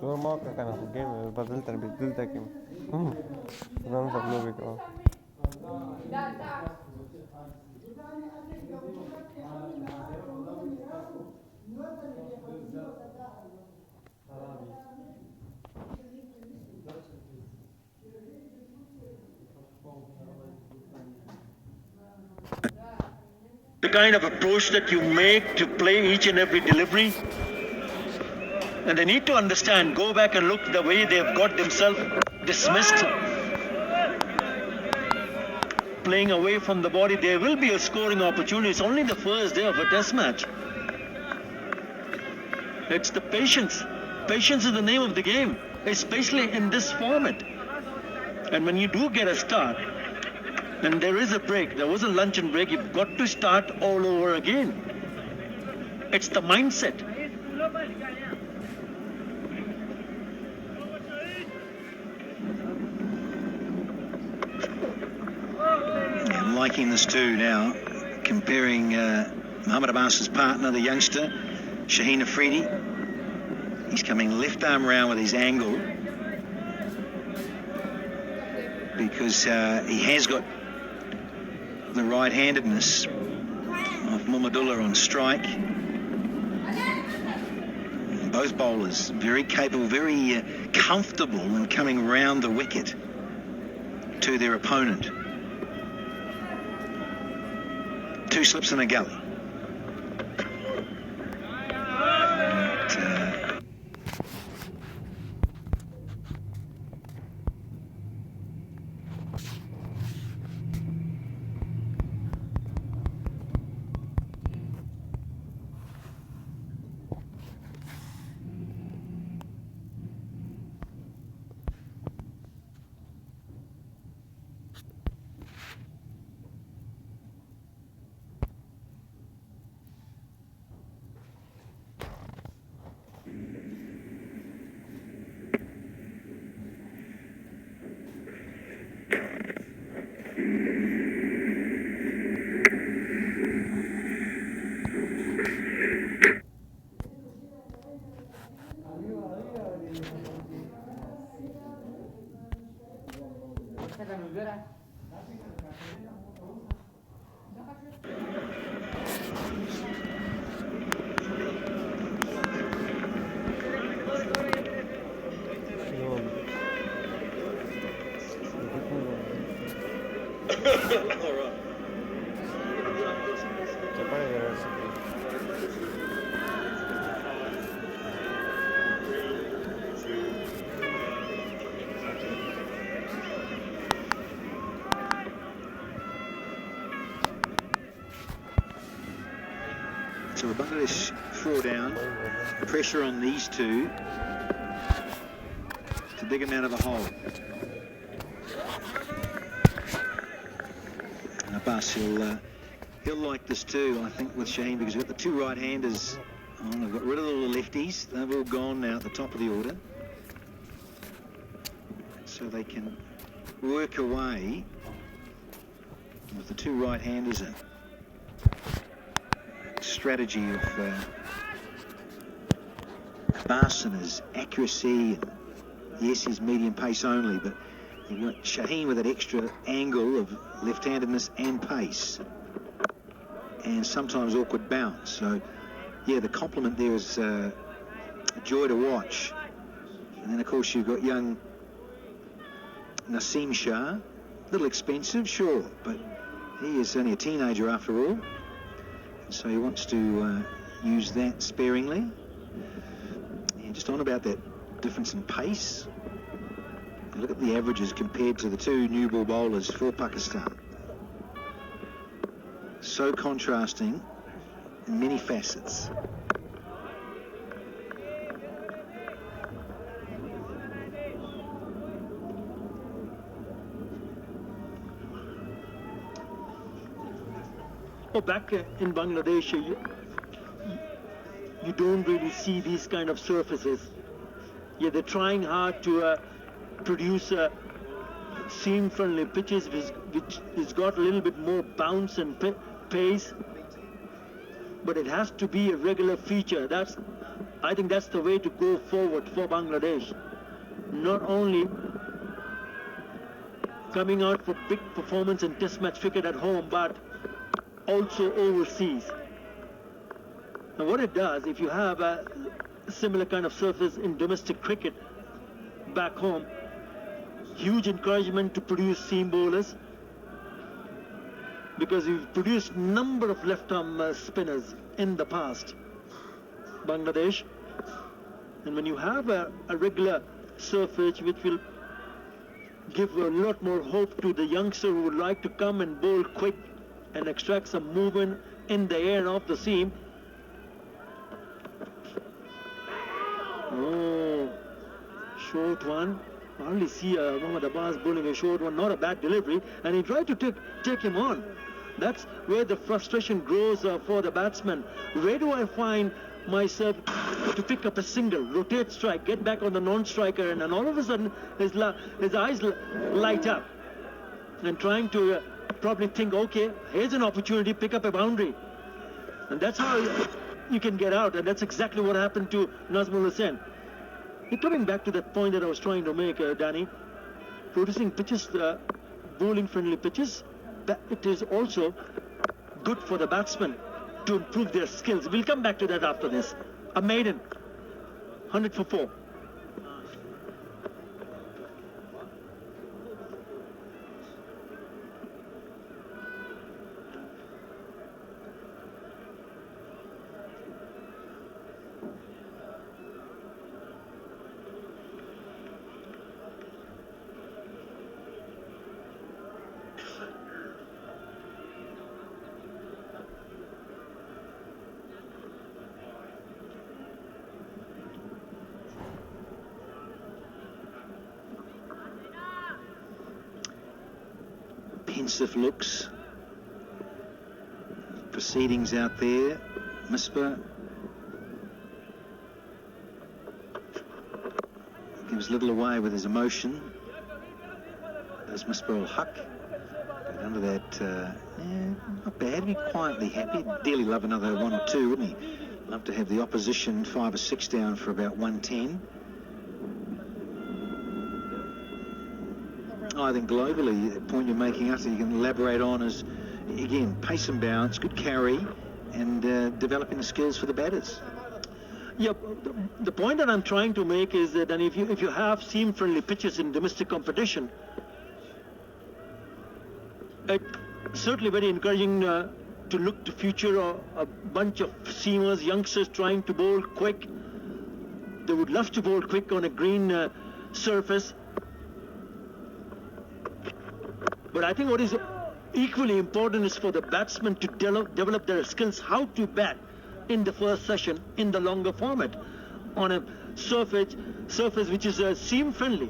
هو الموقع كان في الجيم بدلت بدلت كم رمز بلوبيك The kind of approach that you make to play each and every delivery. And they need to understand, go back and look the way they've got themselves dismissed. Playing away from the body, there will be a scoring opportunity. It's only the first day of a test match. It's the patience. Patience is the name of the game, especially in this format. And when you do get a start, and there is a break, there was a luncheon break, you've got to start all over again. It's the mindset. I'm liking this too now, comparing Mohamed Abbas's partner, the youngster, Shaheen Afridi. He's coming left arm round with his angle because he has got the right-handedness of Muhammadullah on strike. Both bowlers very capable, very comfortable in coming round the wicket to their opponent. 2 slips in a gully. So Bangladesh 4 down, pressure on these two to dig them out of the hole. And Abbas, he'll like this too, I think, with Shaheen, because we've got the 2 right-handers on. They've got rid of all the lefties. They've all gone now at the top of the order. So they can work away with the 2 right-handers in. Strategy of Abbas and his accuracy, and yes, his medium pace only, but you've got Shaheen with that extra angle of left-handedness and pace, and sometimes awkward bounce. So, yeah, the complement there is a joy to watch. And then, of course, you've got young Naseem Shah, a little expensive, sure, but he is only a teenager after all. So he wants to use that sparingly. And just on about that difference in pace, look at the averages compared to the 2 new ball bowlers for Pakistan. So contrasting in many facets. Back in Bangladesh, you don't really see these kind of surfaces. Yeah, they're trying hard to produce seam-friendly pitches which has got a little bit more bounce and pace, but it has to be a regular feature. I think that's the way to go forward for Bangladesh. Not only coming out for big performance in test match cricket at home, but also overseas. And what it does, if you have a similar kind of surface in domestic cricket back home, huge encouragement to produce seam bowlers, because we've produced number of left-arm spinners in the past, Bangladesh. And when you have a regular surface which will give a lot more hope to the youngster who would like to come and bowl quick and extract some movement in the air off the seam. Oh, short one. I only see Mohammad Abbas bowling a short one, not a bad delivery, and he tried to take him on. That's where the frustration grows for the batsman. Where do I find myself to pick up a single, rotate strike, get back on the non-striker, and then all of a sudden his eyes light up and trying to probably think, okay, here's an opportunity, pick up a boundary. And that's how you can get out, and that's exactly what happened to Nazmul Hussain. Coming back to that point that I was trying to make, Danny, producing pitches, bowling-friendly pitches, it is also good for the batsmen to improve their skills. We'll come back to that after this. A maiden, 100 for 4. Pensive looks, proceedings out there. Misbah gives little away with his emotion. Does Misbah ul Haq, but under that, not bad. He'd be quietly happy. Dearly love another 1 or 2, wouldn't he? Love to have the opposition 5 or 6 down for about 110. I think globally, the point you're making us, you can elaborate on is, again, pace and bounce, good carry, and developing the skills for the batters. Yeah, the point that I'm trying to make is that if you have seam-friendly pitches in domestic competition, it's certainly very encouraging to look to future a bunch of seamers, youngsters trying to bowl quick. They would love to bowl quick on a green surface. But I think what is equally important is for the batsmen to develop their skills, how to bat in the first session in the longer format on a surface which is seam friendly,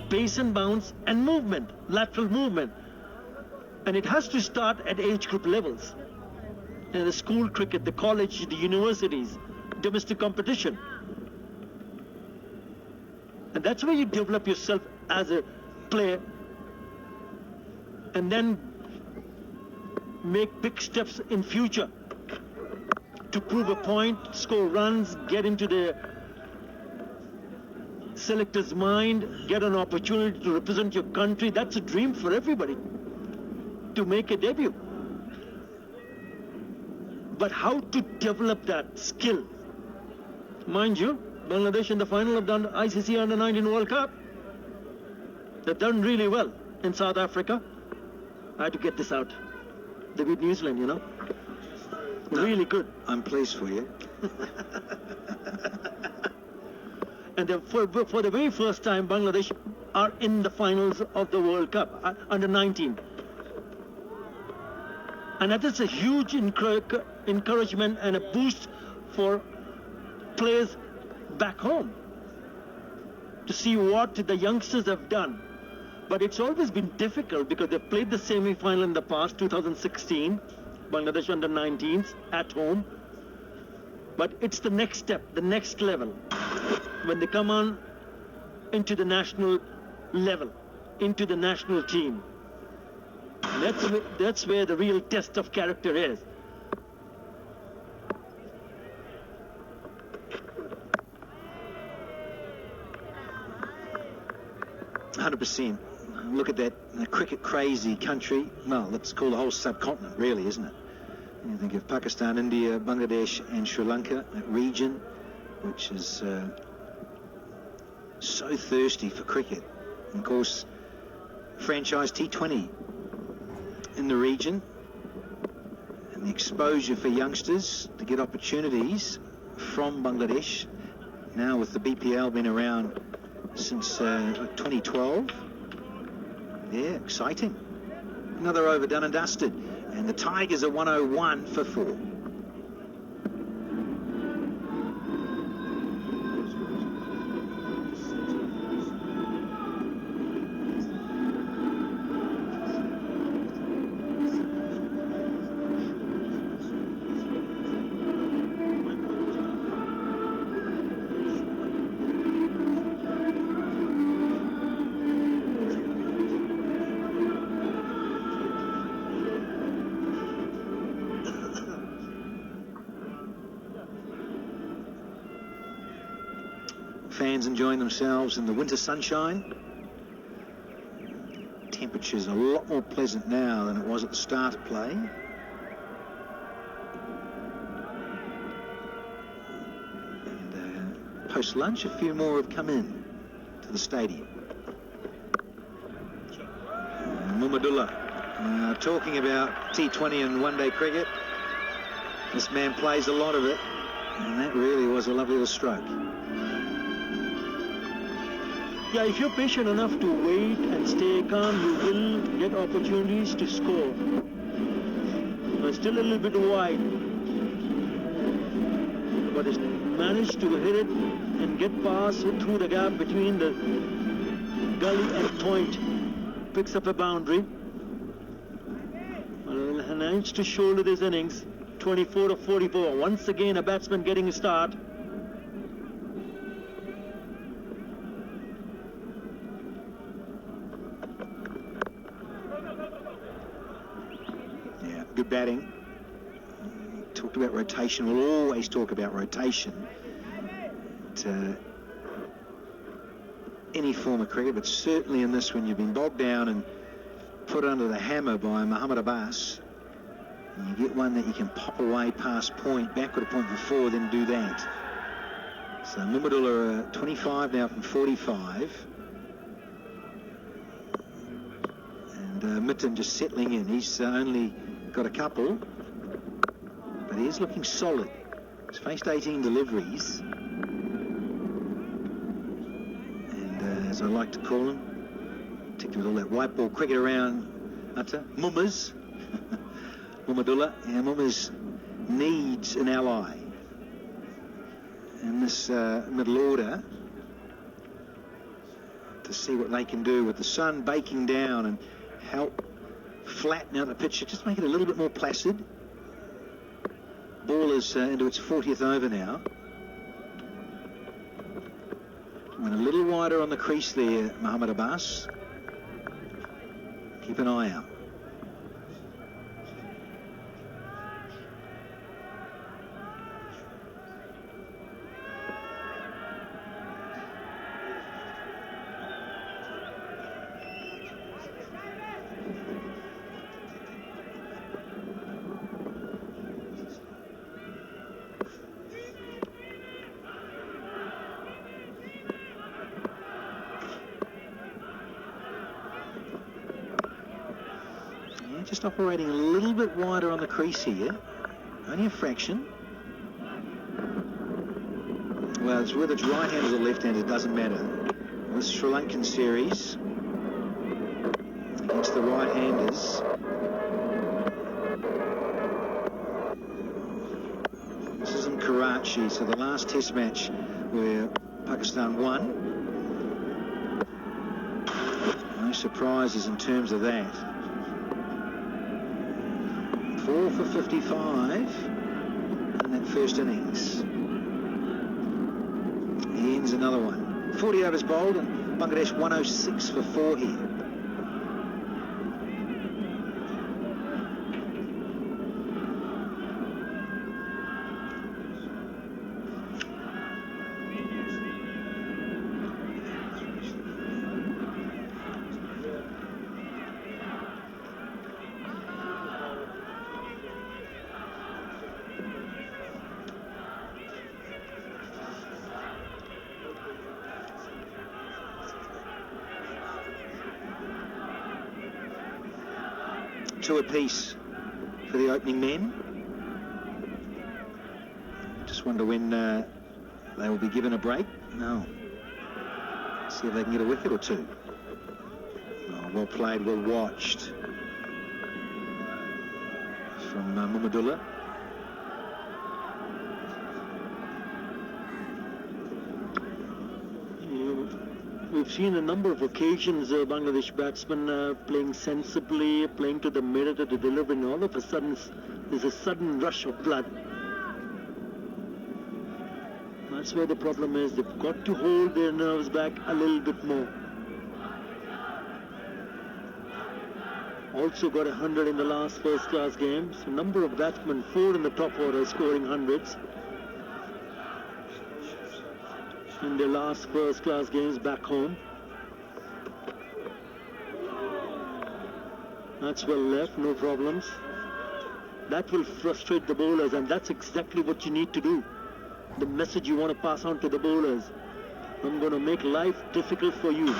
pace and bounce and movement, lateral movement. And it has to start at age group levels. In the school cricket, the college, the universities, domestic competition. And that's where you develop yourself as a player, and then make big steps in future to prove a point, score runs, get into the selector's mind, get an opportunity to represent your country. That's a dream for everybody, to make a debut. But how to develop that skill? Mind you, Bangladesh in the final of the ICC Under-19 World Cup. They've done really well in South Africa. I had to get this out. They beat New Zealand, you know. Really good. I'm pleased for you. And then for the very first time, Bangladesh are in the finals of the World Cup, Under-19. And that is a huge encouragement and a boost for players back home to see what the youngsters have done. But it's always been difficult because they've played the semi-final in the past, 2016, Bangladesh Under-19s at home. But it's the next step, the next level, when they come on into the national level, into the national team. That's where the real test of character is. 100%. Look at that cricket crazy country. Well, let's call the whole subcontinent, really, isn't it? You think of Pakistan, India, Bangladesh and Sri Lanka, that region, which is so thirsty for cricket. And of course, franchise T20 in the region, and the exposure for youngsters to get opportunities from Bangladesh. Now with the BPL been around since 2012. Yeah, exciting. Another over done and dusted. And the Tigers are 101 for 4. Fans enjoying themselves in the winter sunshine. Temperatures a lot more pleasant now than it was at the start of play. And post-lunch, a few more have come in to the stadium. Mumadullah, talking about T20 and one-day cricket. This man plays a lot of it, and that really was a lovely little stroke. Yeah, if you're patient enough to wait and stay calm, you will get opportunities to score. But still a little bit wide. But he's managed to hit it and get past through the gap between the gully and point. Picks up a boundary. Managed to shoulder this innings. 24 to 44. Once again, a batsman getting a start. Good batting. Talked about rotation. We'll always talk about rotation to any form of cricket, but certainly in this one, you've been bogged down and put under the hammer by Mohammad Abbas. And you get one that you can pop away past point, backward a point for 4, then do that. So Mumadullah 25 now from 45. And Mitten just settling in. He's only got a couple, but he is looking solid. He's faced 18 deliveries, and as I like to call him, particularly with all that white ball cricket around Utter, Mummers, Mumadullah, and Mummers needs an ally in this middle order to see what they can do with the sun baking down and help flatten out the pitch, just make it a little bit more placid. Ball is into its 40th over now. Went a little wider on the crease there, Mohammad Abbas. Keep an eye out. Just operating a little bit wider on the crease here, only a fraction. Well, it's whether it's right-handed or left-handed, it doesn't matter. This Sri Lankan series against the right-handers. This is in Karachi, so the last test match where Pakistan won. No surprises in terms of that. 4 for 55 in that first innings. He ends another one. 40 overs bowled, and Bangladesh 106 for 4 here. 2 apiece for the opening men. Just wonder when they will be given a break. No. See if they can get a wicket or 2. Oh, well played, well watched from Mahmudullah. We've seen a number of occasions Bangladesh batsmen playing sensibly, playing to the merit of the delivery, and all of a sudden there's a sudden rush of blood. That's where the problem is. They've got to hold their nerves back a little bit more. Also got 100 in the last first-class game. So number of batsmen, 4 in the top order, scoring hundreds in their last first-class games back home. That's well left, no problems. That will frustrate the bowlers, and that's exactly what you need to do. The message you want to pass on to the bowlers: I'm going to make life difficult for you.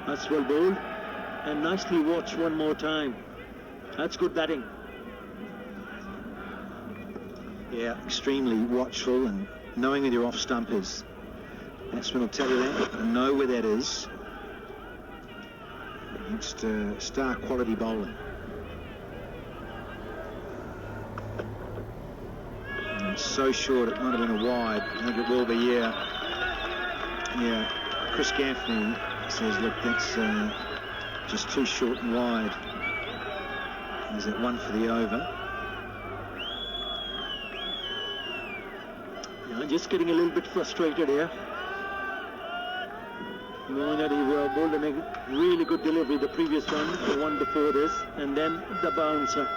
That's well bowled, and nicely watched one more time. That's good batting. Yeah, extremely watchful and knowing where your off stump is. Batsman will tell you that and know where that is. It's star quality bowling. And it's so short it might have been a wide. I think it will be, yeah. Chris Gaffney says, look, that's just too short and wide. There's that one for the over. Just getting a little bit frustrated here. Knowing that he bowled a really good delivery, the previous one, the one before this, and then the bouncer.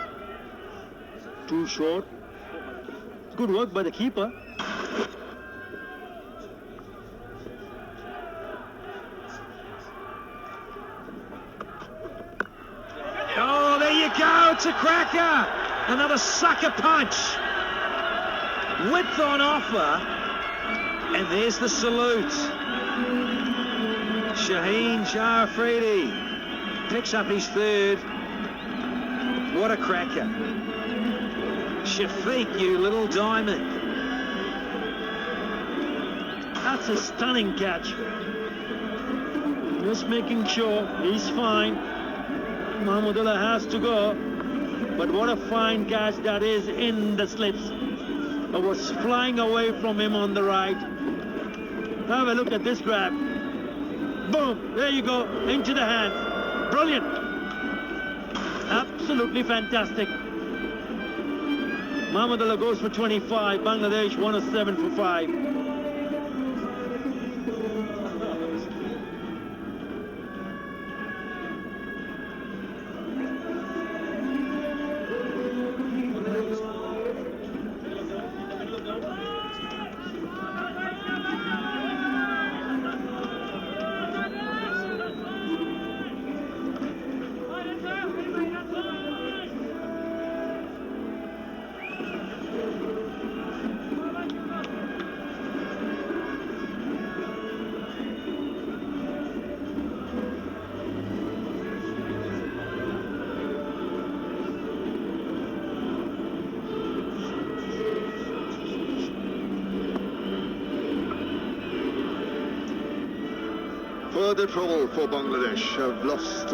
Too short. Good work by the keeper. Oh, there you go. It's a cracker. Another sucker punch. Width on offer, and there's the salute. Shaheen Shah Afridi picks up his 3rd. What a cracker. Shafiq, you little diamond. That's a stunning catch. Just making sure he's fine. Mahmudullah has to go, but what a fine catch that is in the slips. I was flying away from him on the right. Have a look at this grab. Boom, there you go, into the hands. Brilliant. Absolutely fantastic. Mahmudullah goes for 25. Bangladesh 107 for 5. Further trouble for Bangladesh. Have lost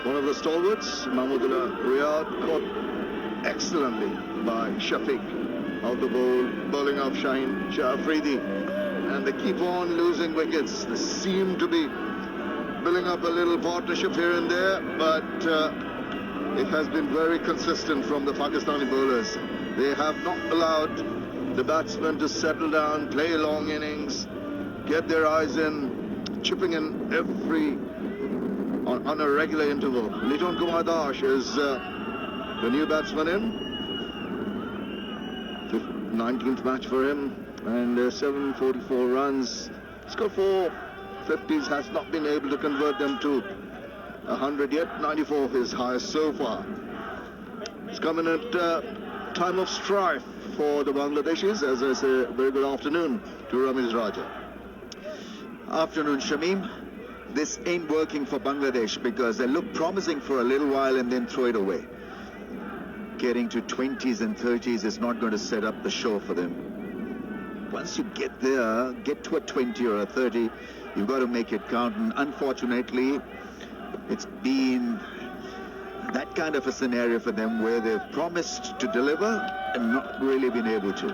one of the stalwarts, Mahmudullah Riyad, caught excellently by Shafiq out the bowling of Shaheen Shah Afridi, and they keep on losing wickets. They seem to be building up a little partnership here and there, but it has been very consistent from the Pakistani bowlers. They have not allowed the batsmen to settle down, play long innings, get their eyes in, chipping in on a regular interval. Liton Kumar Das is the new batsman in. 19th match for him, and 744 runs. He's got 4 50s, has not been able to convert them to 100 yet. 94 his highest so far. It's coming at time of strife for the Bangladeshis. As I say, very good afternoon to Ramiz Raja. Afternoon, Shamim. this ain't working for Bangladesh because they look promising for a little while and then throw it away. Getting to 20s and 30s is not going to set up the show for them. Once you get there, get to a 20 or a 30, you've got to make it count. And unfortunately, it's been that kind of a scenario for them where they've promised to deliver and not really been able to.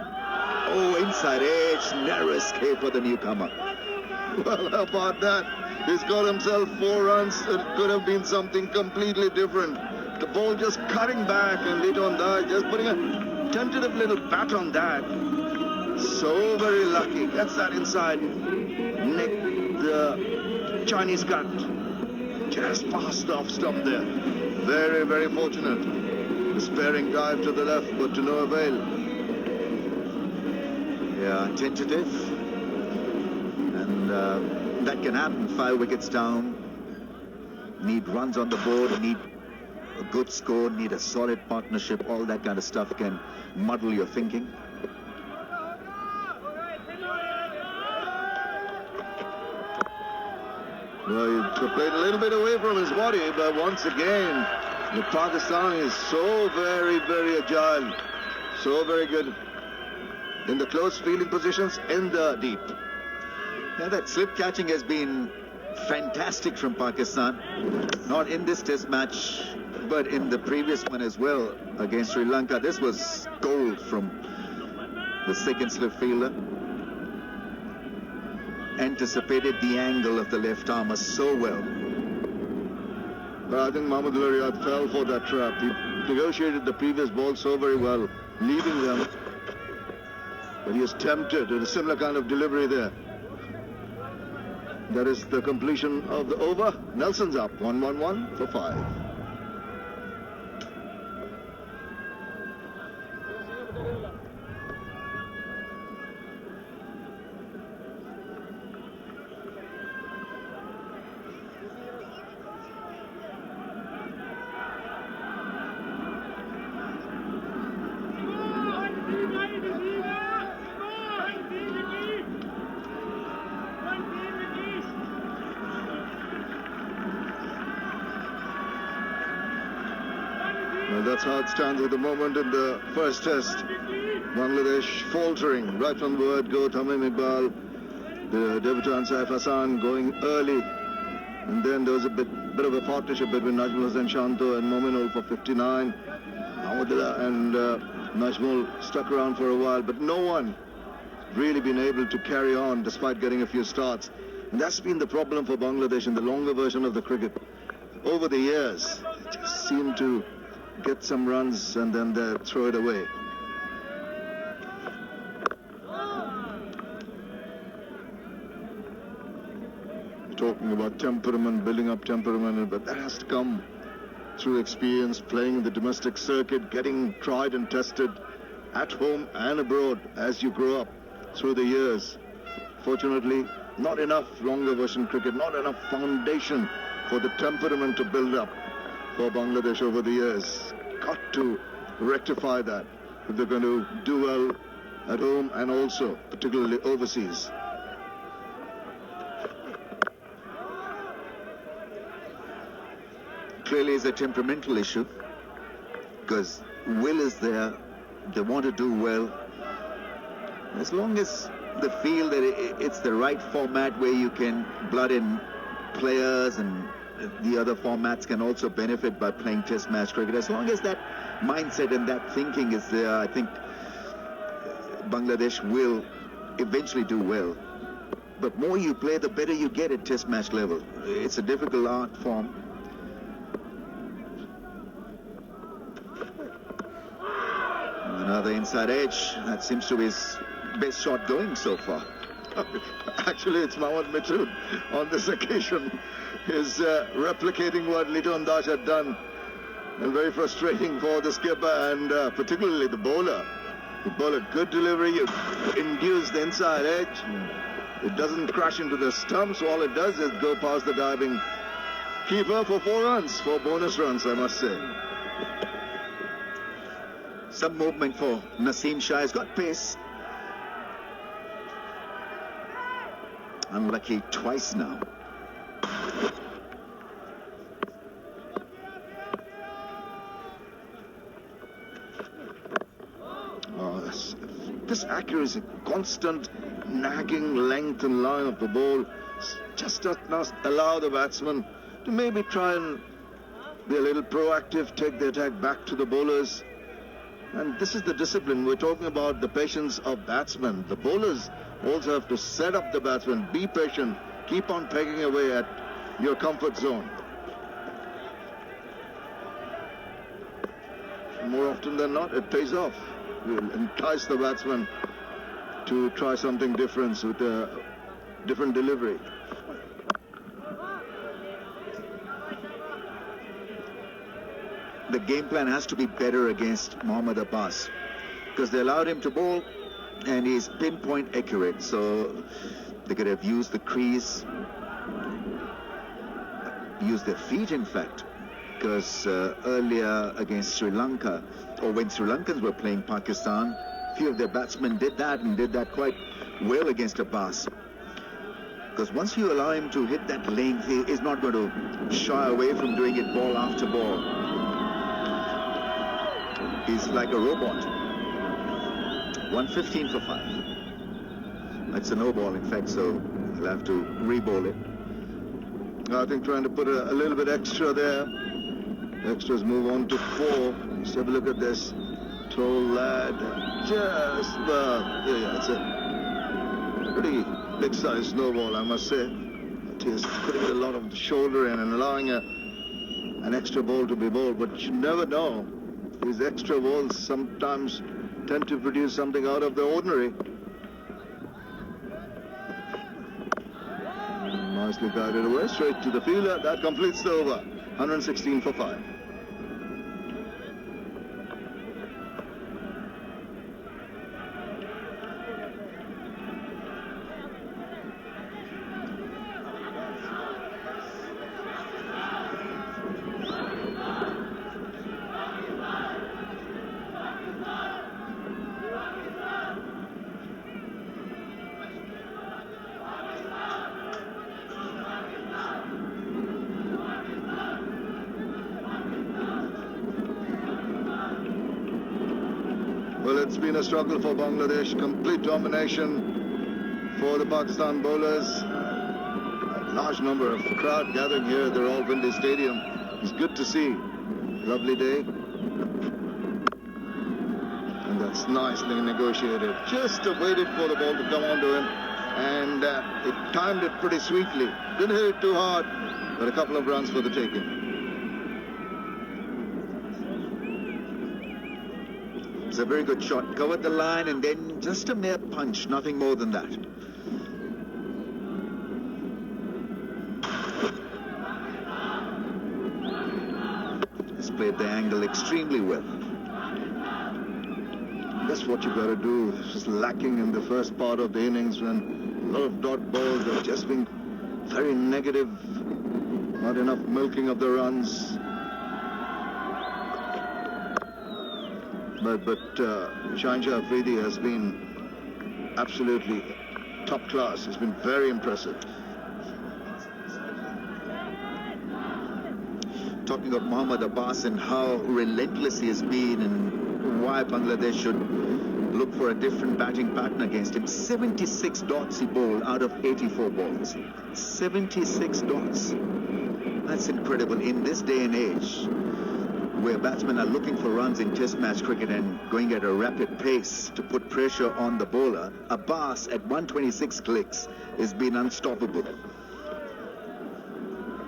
Oh, inside edge, narrow escape for the newcomer. Well, how about that? He's got himself 4 runs. It could have been something completely different. The ball just cutting back and Liton Dai just putting a tentative little bat on that. So very lucky. Gets that inside. Nick the Chinese cut. Just past the off stump there. Very, very fortunate. The sparing dive to the left, but to no avail. Yeah, tentative. And that can happen. 5 wickets down. Need runs on the board. Need a good score. Need a solid partnership. All that kind of stuff can muddle your thinking. Well, he played a little bit away from his body, but once again, the Pakistan is so very, very agile, so very good in the close fielding positions in the deep. Yeah, that slip catching has been fantastic from Pakistan. Not in this test match, but in the previous one as well against Sri Lanka. This was gold from the second slip fielder. Anticipated the angle of the left armer so well. But I think Mahmudullah Riyad fell for that trap. He negotiated the previous ball so very well, leaving them. But he is tempted with a similar kind of delivery there. That is the completion of the over. Nelson's up 1-1-1 for 5. Well, that's how it stands at the moment in the first test. Bangladesh faltering right from the word go. Tamim Iqbal, the debutant Saif Hassan going early. And then there was a bit of a partnership between Najmul Hussain Shanto and Mominul for 59. Mahmudullah and Najmul stuck around for a while, but no one really been able to carry on despite getting a few starts. And that's been the problem for Bangladesh in the longer version of the cricket. Over the years, they just seem to get some runs and then they throw it away. Talking about temperament, building up temperament, but that has to come through experience, playing in the domestic circuit, getting tried and tested at home and abroad as you grow up through the years. Fortunately, not enough longer version cricket, not enough foundation for the temperament to build up for Bangladesh over the years. Got to rectify that if they're going to do well at home and also particularly overseas. Clearly it's a temperamental issue because will is there, they want to do well. As long as they feel that it's the right format where you can blood in players and the other formats can also benefit by playing test match cricket. As long as that mindset and that thinking is there, I think Bangladesh will eventually do well. But more you play, the better you get at test match level. It's a difficult art form. Another inside edge. That seems to be his best shot going so far. Actually, it's Mohammad Mithun on this occasion is replicating what Liton Dai had done. And very frustrating for the skipper and particularly the bowler. The bowler, good delivery, you induce the inside edge. It doesn't crash into the stumps. All it does is go past the diving keeper for 4 runs, 4 bonus runs, I must say. Some movement for Naseem Shah. He's got pace. Unlucky twice now. this accuracy, constant nagging length and line of the ball, just does not allow the batsman to maybe try and be a little proactive, take the attack back to the bowlers. And this is the discipline. We're talking about the patience of batsmen. The bowlers also have to set up the batsman, be patient, keep on pegging away at your comfort zone. More often than not, it pays off. Will entice the batsman to try something different with a different delivery. The game plan has to be better against Mohammad Abbas because they allowed him to bowl and he's pinpoint accurate, so they could have used the crease, used their feet in fact, because earlier against Sri Lanka, or when Sri Lankans were playing Pakistan, a few of their batsmen did that and did that quite well against Abbas. Because once you allow him to hit that length, he is not going to shy away from doing it ball after ball. He's like a robot. 115 for 5. That's a no ball, in fact, so I'll have to re-bowl it. I think trying to put a little bit extra there. Extras move on to 4. Let's have a look at this. Tall lad. Just, yeah, it's a pretty big size snowball, I must say. Just putting a lot of the shoulder in and allowing an extra ball to be bowled, but you never know. These extra balls sometimes tend to produce something out of the ordinary. Nicely guided away, straight to the fielder. That completes the over. 116 for 5. Well, it's been a struggle for Bangladesh. Complete domination for the Pakistan bowlers. A large number of crowd gathering here at the Rawalpindi Stadium. It's good to see. Lovely day. And that's nicely negotiated. Just waited for the ball to come onto him. And it timed it pretty sweetly. Didn't hit it too hard, but a couple of runs for the taking. It's a very good shot. Covered the line and then just a mere punch, nothing more than that. He's played the angle extremely well. That's what you got to do. It's just lacking in the first part of the innings when a lot of dot balls have just been very negative. Not enough milking of the runs. But Shaheen Shah Afridi has been absolutely top class. He's been very impressive. Talking of Mohammad Abbas and how relentless he has been and why Bangladesh should look for a different batting pattern against him. 76 dots he bowled out of 84 balls. 76 dots. That's incredible in this day and age, where batsmen are looking for runs in test match cricket and going at a rapid pace to put pressure on the bowler. Abbas at 126 clicks has been unstoppable.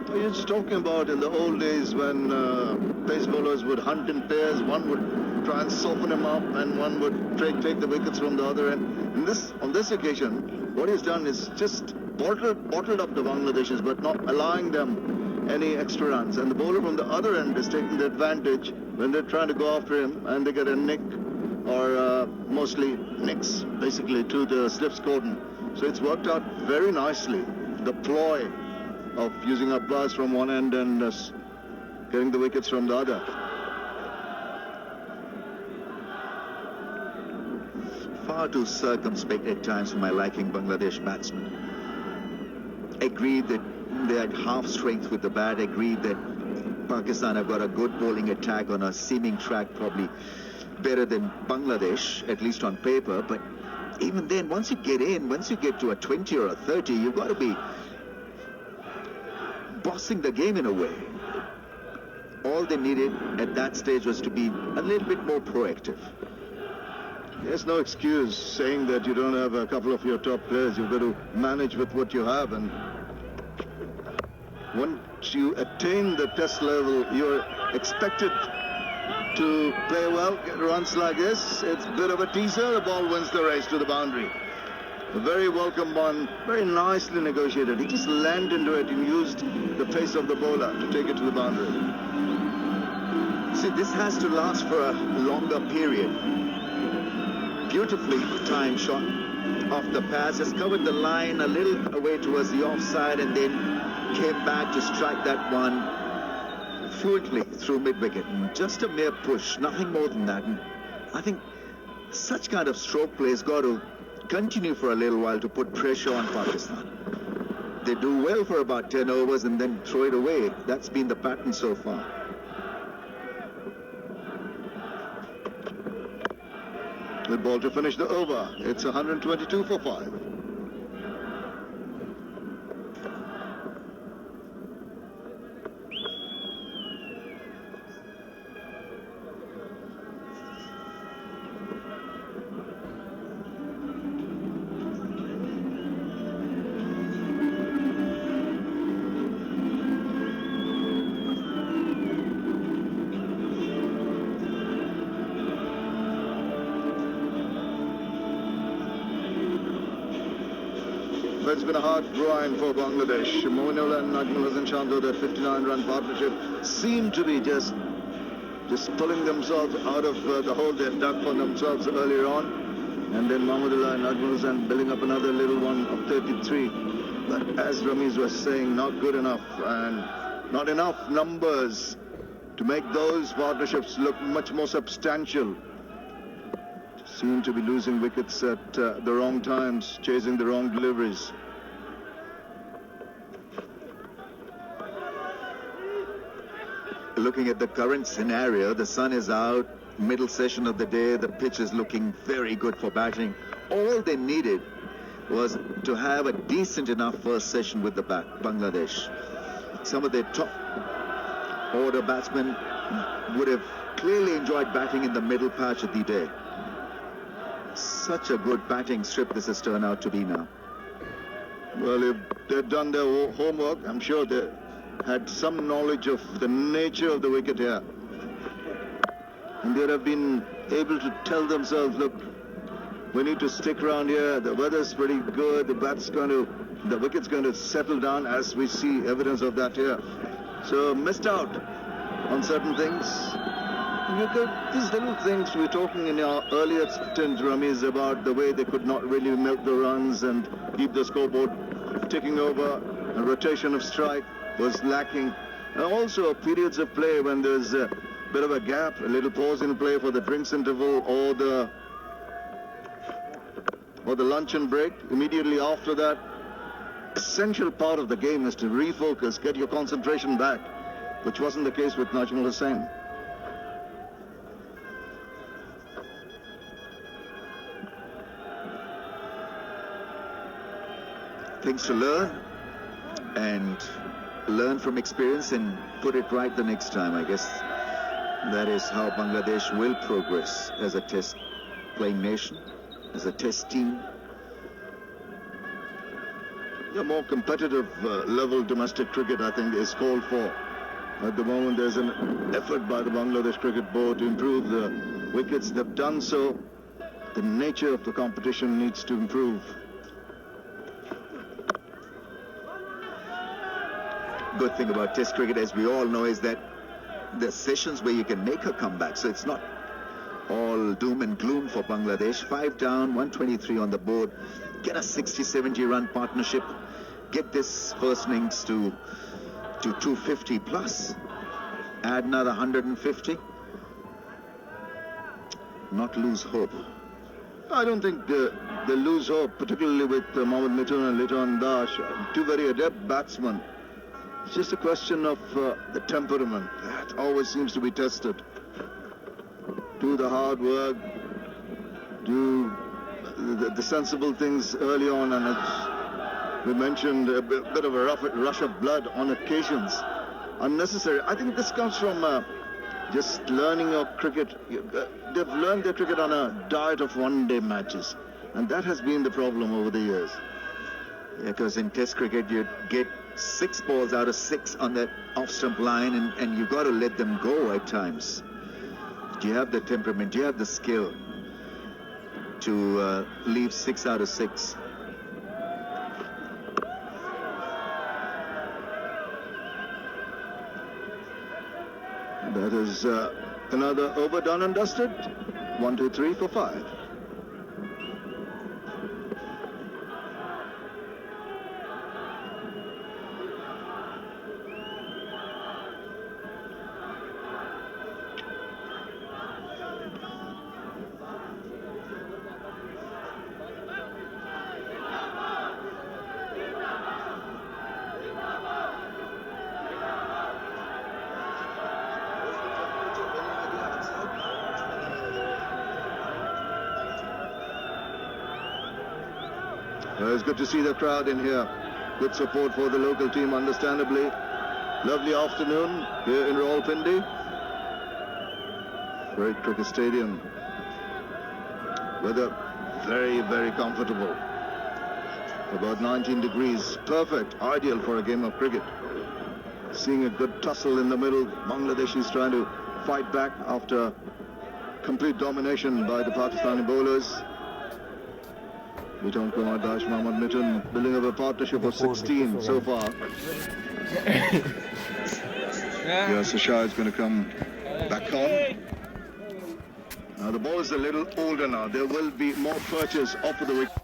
You're just talking about in the old days when pace bowlers would hunt in pairs. One would try and soften him up and one would take the wickets from the other end. And on this occasion, what he's done is just bottled up the Bangladeshis, but not allowing them any extra runs, and the bowler from the other end is taking the advantage when they're trying to go after him and they get a nick or mostly nicks basically to the slips cordon. So it's worked out very nicely, the ploy of using Abbas from one end and getting the wickets from the other. Far too circumspect at times for my liking, Bangladesh batsmen. Agreed that they had half strength with the bat. Agreed that Pakistan have got a good bowling attack on a seaming track, probably better than Bangladesh, at least on paper, but even then, once you get to a 20 or a 30, you've got to be bossing the game in a way. All they needed at that stage was to be a little bit more proactive. There's no excuse saying that you don't have a couple of your top players. You've got to manage with what you have, and once you attain the test level, you're expected to play well, get runs like this. It's a bit of a teaser. The ball wins the race to the boundary. A very welcome one, very nicely negotiated. He just landed into it and used the pace of the bowler to take it to the boundary. See, this has to last for a longer period. Beautifully timed shot off the pass, has covered the line a little away towards the offside and then came back to strike that one fluently through mid-wicket. Just a mere push, nothing more than that. And I think such kind of stroke play has got to continue for a little while to put pressure on Pakistan. They do well for about 10 overs and then throw it away. That's been the pattern so far. The ball to finish the over. It's 122 for 5. It's been a hard grind for Bangladesh. Moinullah and Najmul Hasan Chandra, that 59-run partnership, seemed to be just pulling themselves out of the hole they had dug for themselves earlier on. And then Mahmudullah and Najmul Hasan building up another little one of 33. But as Ramiz was saying, not good enough, and not enough numbers to make those partnerships look much more substantial. Seem to be losing wickets at the wrong times, chasing the wrong deliveries. Looking at the current scenario, the sun is out, middle session of the day, the pitch is looking very good for batting. All they needed was to have a decent enough first session with the Bangladesh. Some of their top order batsmen would have clearly enjoyed batting in the middle patch of the day. Such a good batting strip this has turned out to be now. Well, if they'd done their homework, I'm sure they had some knowledge of the nature of the wicket here. And they'd have been able to tell themselves, look, we need to stick around here. The weather's pretty good. The wicket's going to settle down, as we see evidence of that here. So missed out on certain things. These little things we were talking in our earlier stint, Ramiz, about the way they could not really milk the runs and keep the scoreboard ticking over. A rotation of strike was lacking. And also periods of play when there's a bit of a gap, a little pause in play for the drinks interval or the luncheon break. Immediately after that, essential part of the game is to refocus, get your concentration back, which wasn't the case with Najmul Hussain. Things to learn, and learn from experience and put it right the next time. I guess that is how Bangladesh will progress as a test playing nation, as a test team. A more competitive level domestic cricket, I think, is called for. At the moment, there's an effort by the Bangladesh Cricket Board to improve the wickets. They've done so. The nature of the competition needs to improve. Good thing about test cricket, as we all know, is that there's sessions where you can make a comeback. So it's not all doom and gloom for Bangladesh. 5 down, 123 on the board. Get a 60-70 run partnership. Get this first innings to 250 plus. Add another 150. Not lose hope. I don't think they lose hope, particularly with Mohammad Mithun and Liton Das, two very adept batsmen. It's just a question of the temperament that always seems to be tested. do the hard work, do the sensible things early on, and as we mentioned, a bit of a rush of blood on occasions. Unnecessary. I think this comes from just learning of cricket. They've learned their cricket on a diet of one-day matches, and that has been the problem over the years. Because in Test cricket, you get 6 balls out of 6 on that off-stump line, and you've got to let them go at times. Do you have the temperament? Do you have the skill to leave 6 out of 6? That is another over, done and dusted. 1, 2, 3 for 5. It's good to see the crowd in here. Good support for the local team, understandably. Lovely afternoon here in Rawalpindi. Great cricket stadium. Weather very, very comfortable. About 19 degrees. Perfect, ideal for a game of cricket. Seeing a good tussle in the middle. Bangladesh is trying to fight back after complete domination by the Pakistani bowlers. Biton Kumar Dash, Mohammad Mitton, building up a partnership of 16 so far. Yasir Shah is going to come back on. Now the ball is a little older now. There will be more perches off of the wicket.